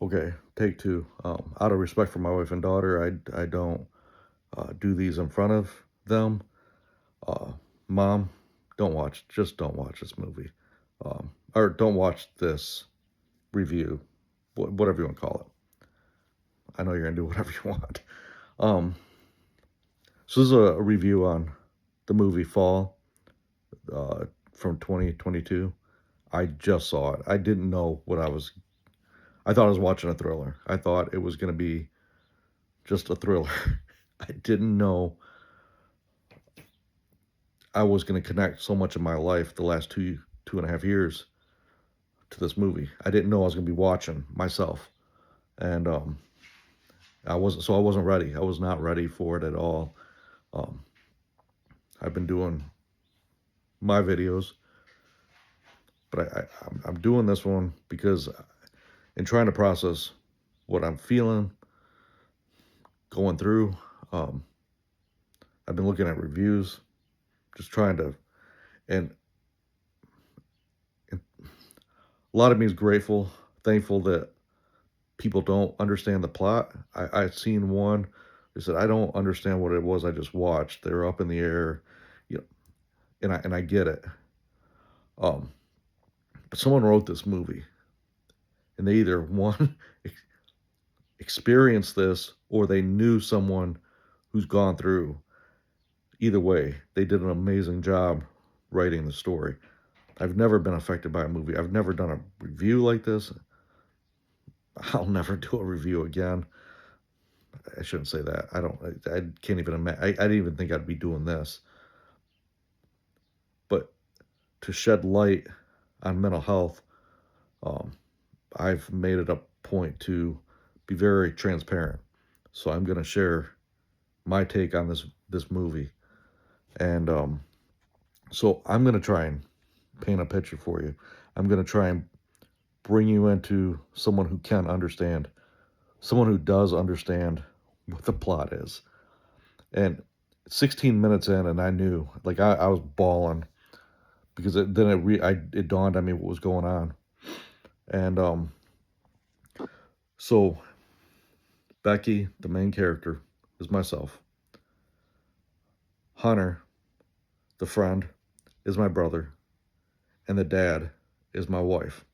Okay, take two. Out of respect for my wife and daughter, I don't do these in front of them. Uh, Mom, just don't watch this movie, or don't watch this review, whatever you want to call it. I know you're gonna do whatever you want. Um, so this is a review on the movie Fall from 2022. I just saw it. I didn't know what I was. I thought I was watching a thriller. I thought it was gonna be just a thriller. I didn't know I was going to connect so much of my life the last 2.5 years to this movie. I didn't know I was going to be watching myself, and I wasn't ready. I was not ready for it at all. Um, I've been doing my videos, but I'm doing this one because in trying to process what I'm feeling, going through, um, I've been looking at reviews, just trying to, and, and a lot of me is grateful, thankful that people don't understand the plot. I've seen one. They said I don't understand what it was I just watched. They're up in the air, you know, and I get it. Um, but someone wrote this movie, and they either one experienced this or they knew someone who's gone through. Either way, they did an amazing job writing the story. I've never been affected by a movie. I've never done a review like this. I'll never do a review again. I shouldn't say that. I can't even imagine. I didn't even think I'd be doing this. But to shed light on mental health, um, I've made it a point to be very transparent. So I'm going to share my take on this movie, and so I'm going to try and paint a picture for you. I'm going to try and bring you into someone who can understand, someone who does understand what the plot is. And 16 minutes in, and I knew, like I was bawling because it dawned on me what was going on. And so Becky, the main character, is myself. Hunter, the friend, is my brother, and the dad is my wife.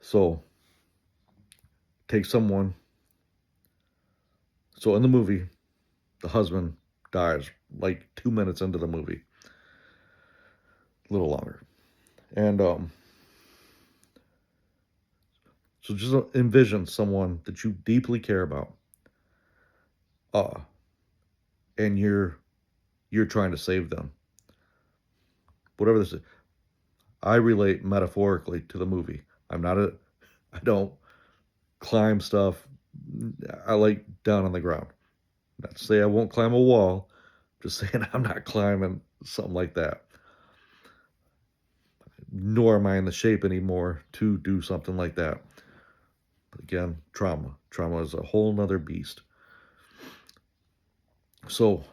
So take someone. So in the movie, the husband dies like 2 minutes into the movie, a little longer, and so just envision someone that you deeply care about, uh, and you're trying to save them. Whatever this is, I relate metaphorically to the movie. I don't climb stuff. I like down on the ground. Not to say I won't climb a wall. Just saying I'm not climbing something like that. Nor am I in the shape anymore to do something like that. But again, trauma. Trauma is a whole nother beast. So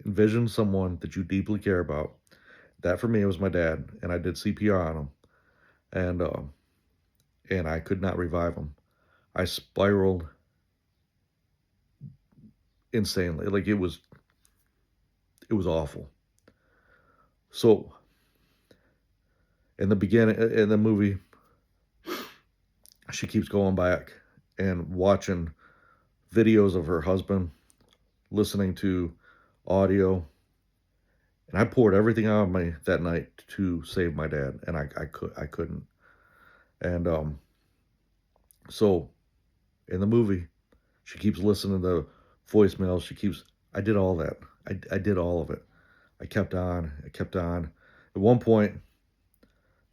envision someone that you deeply care about. That for me was my dad, and I did CPR on him, and I could not revive him. I spiraled insanely. Like it was awful. So in the beginning, in the movie, she keeps going back and watching videos of her husband, listening to audio, and I poured everything out of me that night to save my dad, and I couldn't. And so in the movie, she keeps listening to voicemails. I did all that. I did all of it. I kept on. I kept on. At one point,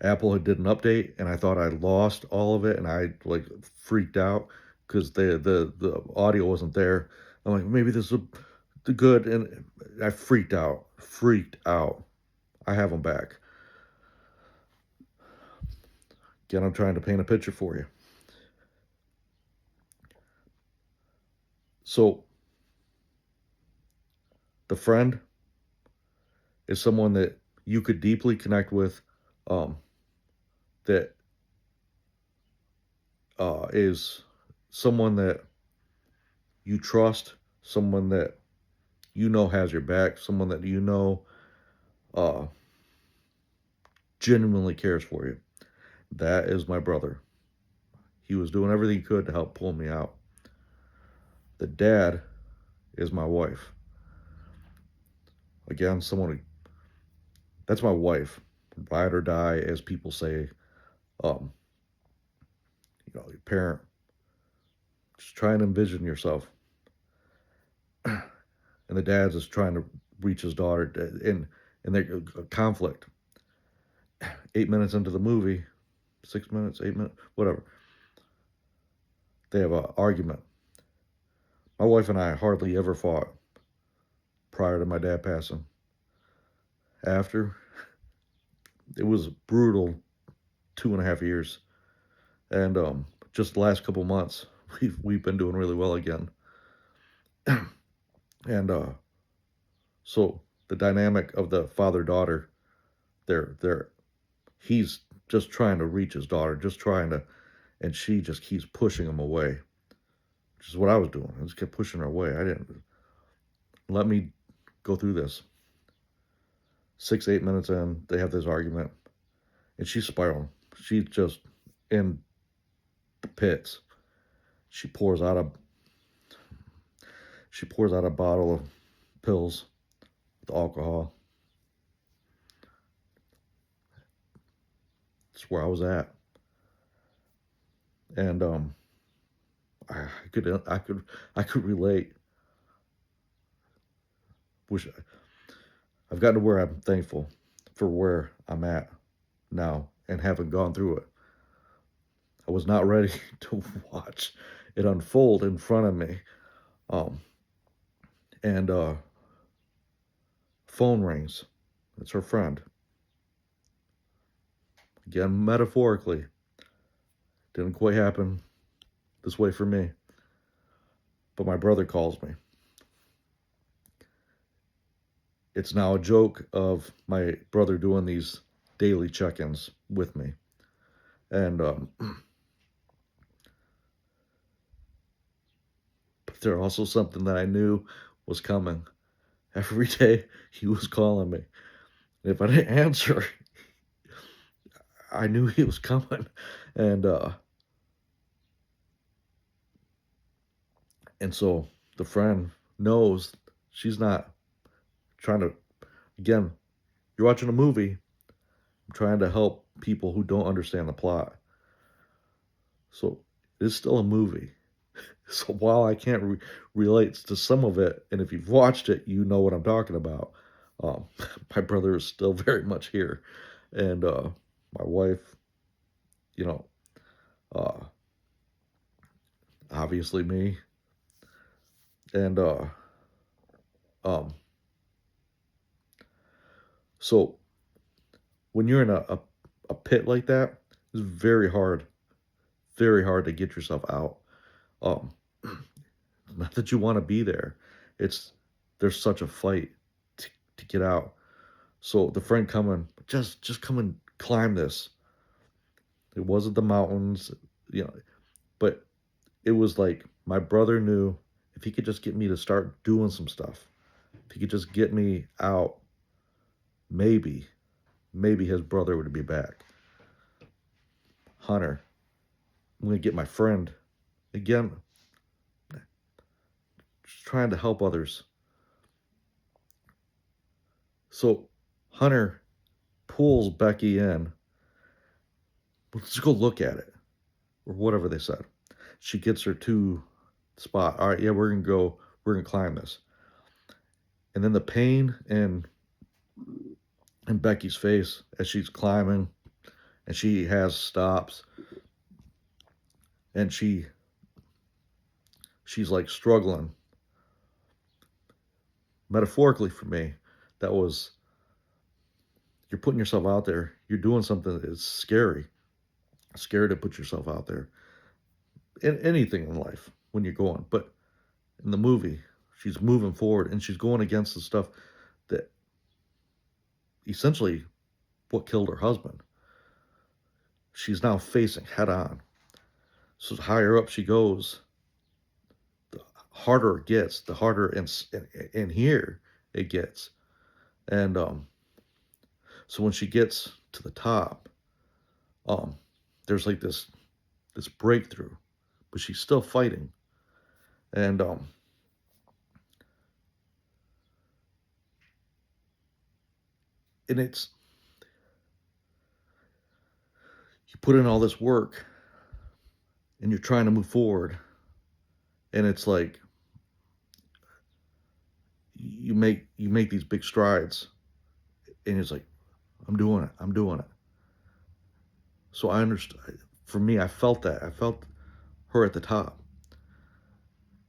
Apple had did an update, and I thought I lost all of it, and I like freaked out because the audio wasn't there. I'm like, maybe this is the good, and I freaked out. Freaked out. I have them back. Again, I'm trying to paint a picture for you. So the friend is someone that you could deeply connect with, um, that is someone that you trust, someone that has your back, someone that uh, genuinely cares for you. That is my brother. He was doing everything he could to help pull me out. The dad is my wife. Again, that's my wife, ride or die, as people say. Um, your parent. Just try and envision yourself. And the dad's just trying to reach his daughter in their conflict. 8 minutes into the movie, 6 minutes, 8 minutes, whatever. They have an argument. My wife and I hardly ever fought prior to my dad passing. After, it was brutal 2.5 years. And just the last couple months, we've been doing really well again. And so the dynamic of the father-daughter, he's just trying to reach his daughter, and she just keeps pushing him away, which is what I was doing. I just kept pushing her away. I didn't let me go through this. 6, 8 minutes in, they have this argument, and she's spiraling. She's just in the pits. She pours out a bottle of pills with alcohol. That's where I was at. And I could relate. I've gotten to where I'm thankful for where I'm at now and haven't gone through it. I was not ready to watch it unfold in front of me. And phone rings. It's her friend. Again, metaphorically. Didn't quite happen this way for me. But my brother calls me. It's now a joke of my brother doing these daily check-ins with me. And but there's also something that I knew was coming. Every day he was calling me. And if I didn't answer, I knew he was coming. And so the friend knows she's not trying to, again, you're watching a movie. I'm trying to help people who don't understand the plot. So it's still a movie. So while I can't relate to some of it, and if you've watched it, you know what I'm talking about. My brother is still very much here. And my wife, uh, obviously me. And so when you're in a pit like that, it's very hard to get yourself out. Not that you want to be there. There's such a fight to get out. So the friend coming, just come and climb this. It wasn't the mountains, but it was like my brother knew if he could just get me to start doing some stuff, if he could just get me out, maybe his brother would be back. Hunter, I'm going to get my friend again, just trying to help others. So Hunter pulls Becky in. Let's go look at it, or whatever they said. She gets her to the spot. All right, yeah, we're gonna climb this. And then the pain in Becky's face as she's climbing, and she has stops, and she's like struggling. Metaphorically for me, that was, you're putting yourself out there. You're doing something that's scary. Scared to put yourself out there. In anything in life when you're going. But in the movie, she's moving forward and she's going against the stuff that essentially what killed her husband. She's now facing head on. So the higher up she goes, the harder it gets, the harder in here it gets. And so when she gets to the top, um, there's like this breakthrough, but she's still fighting. And it's you put in all this work and you're trying to move forward, and it's like you make these big strides, and it's like I'm doing it. So I understand. For me, I felt that. I felt her at the top,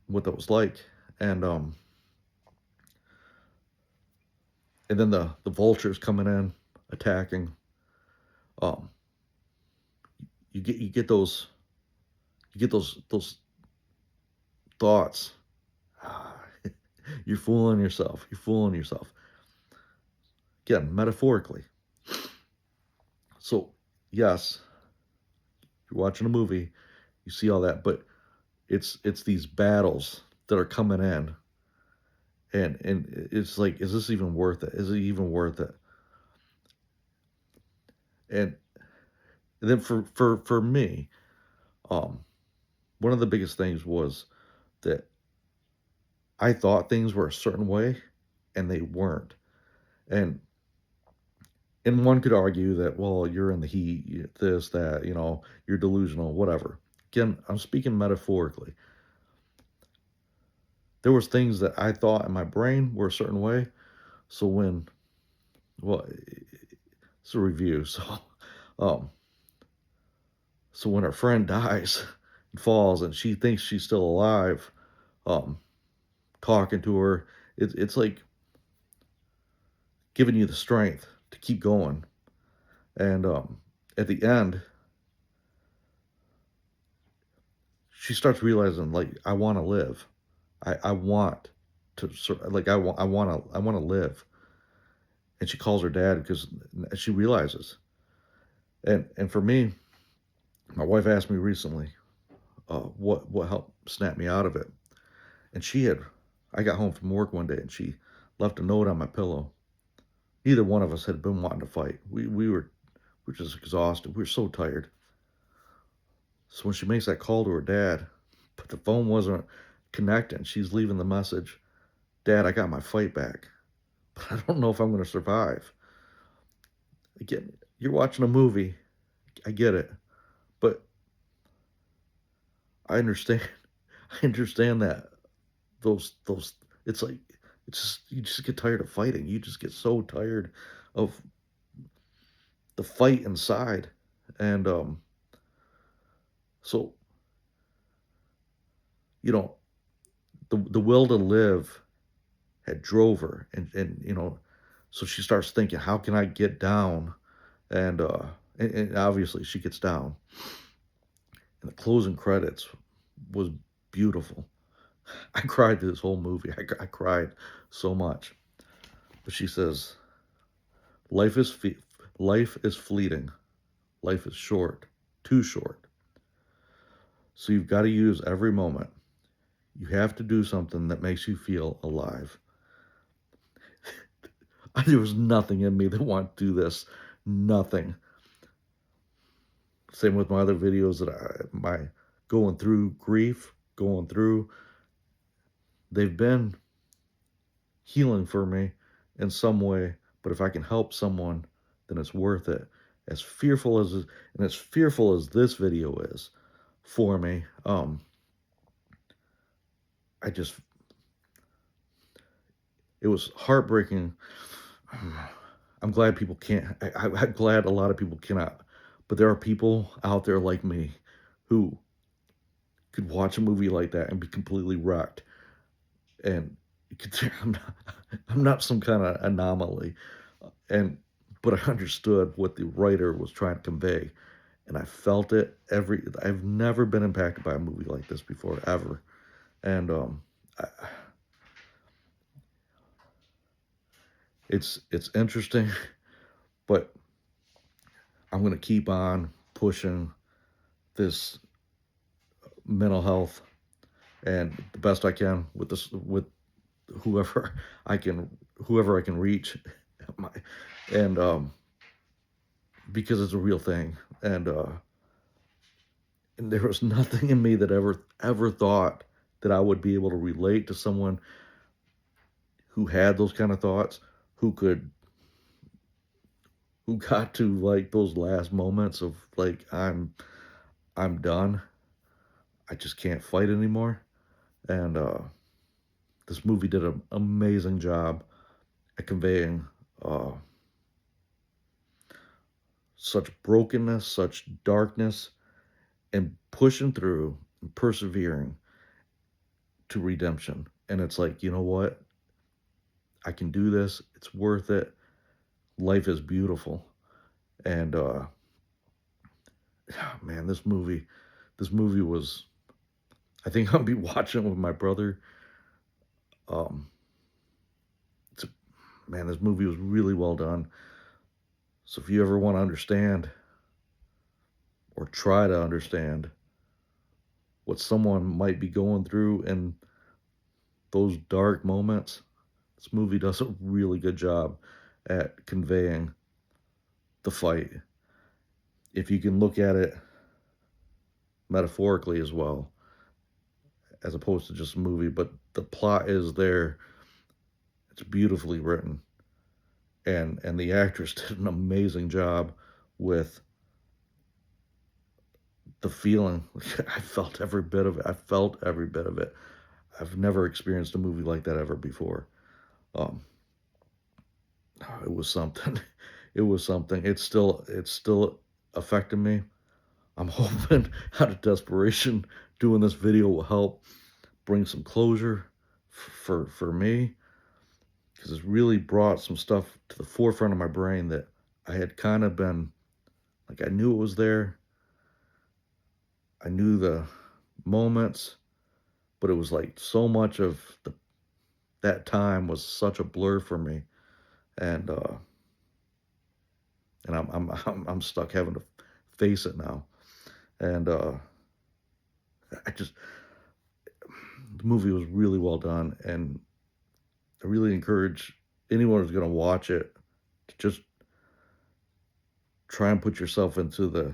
what that was like, and and then the vultures coming in, attacking. Um, you get those thoughts. You're fooling yourself. You're fooling yourself. Again, metaphorically. So yes, you're watching a movie, you see all that, but it's these battles that are coming in, and it's like, is this even worth it? Is it even worth it? And then for me, um, one of the biggest things was that I thought things were a certain way, and they weren't. And one could argue that, well, you're in the heat, this, that, you're delusional, whatever. Again, I'm speaking metaphorically. There was things that I thought in my brain were a certain way. So when, well, it's a review. Um, so when her friend dies and falls, and she thinks she's still alive, um, talking to her, it's like giving you the strength to keep going. And at the end, she starts realizing, like, I want to live. I want to like I want to live. And she calls her dad because she realizes. And for me, my wife asked me recently, what helped snap me out of it. And I got home from work one day, and she left a note on my pillow. Neither one of us had been wanting to fight. We were just exhausted. We were so tired. So when she makes that call to her dad, but the phone wasn't connecting, she's leaving the message, Dad, I got my fight back, but I don't know if I'm going to survive. Again, you're watching a movie. I get it. But I understand. I understand that those it's like, it's just, you just get tired of fighting. You just get so tired of the fight inside. And so, you know, the will to live had drove her, and so she starts thinking, how can I get down? And and obviously she gets down. And the closing credits was beautiful. I cried through this whole movie. I cried so much. But she says, "Life is life is fleeting. Life is short, too short. So you've got to use every moment. You have to do something that makes you feel alive." There was nothing in me that wanted to do this. Nothing. Same with my other videos that my going through grief, going through. They've been healing for me in some way. But if I can help someone, then it's worth it. As fearful as this video is for me, I just it was heartbreaking. I'm glad people can't. I'm glad a lot of people cannot. But there are people out there like me who could watch a movie like that and be completely wrecked. And I'm not some kind of anomaly. And but I understood what the writer was trying to convey, and I felt it I've never been impacted by a movie like this before, ever. And I, it's interesting, but I'm gonna keep on pushing this mental health and the best I can with this with whoever I can whoever I can reach. My, and because it's a real thing. And there was nothing in me that ever thought that I would be able to relate to someone who had those kind of thoughts, who could who got to like those last moments of like I'm done. I just can't fight anymore. And this movie did an amazing job at conveying uh, such brokenness, such darkness, and pushing through and persevering to redemption. And it's like, you know what? I can do this. It's worth it. Life is beautiful. And man, this movie was. I think I'll be watching it with my brother. Um, it's a, man, this movie was really well done. So if you ever want to understand or try to understand what someone might be going through in those dark moments, this movie does a really good job at conveying the fight. If you can look at it metaphorically as well, as opposed to just a movie, but the plot is there. It's beautifully written, and the actress did an amazing job with the feeling. I felt every bit of it. I felt every bit of it. I've never experienced a movie like that ever before. Um, it was something. It was something. It's still affecting me. I'm hoping out of desperation doing this video will help bring some closure for me, because it's really brought some stuff to the forefront of my brain that I had kind of been like, I knew it was there. I knew the moments, but it was like so much of that time was such a blur for me. And I'm stuck having to face it now. And I just the movie was really well done, and I really encourage anyone who's going to watch it to just try and put yourself into the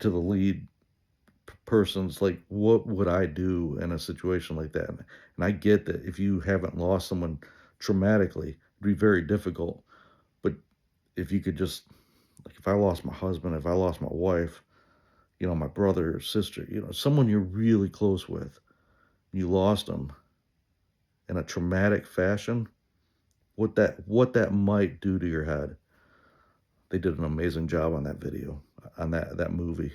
lead person's, like, what would I do in a situation like that? And I get that if you haven't lost someone traumatically, it'd be very difficult. But if you could just, like, if I lost my husband, if I lost my wife, my brother or sister, someone you're really close with, you lost them in a traumatic fashion, what that might do to your head. They did an amazing job on that video, on that movie.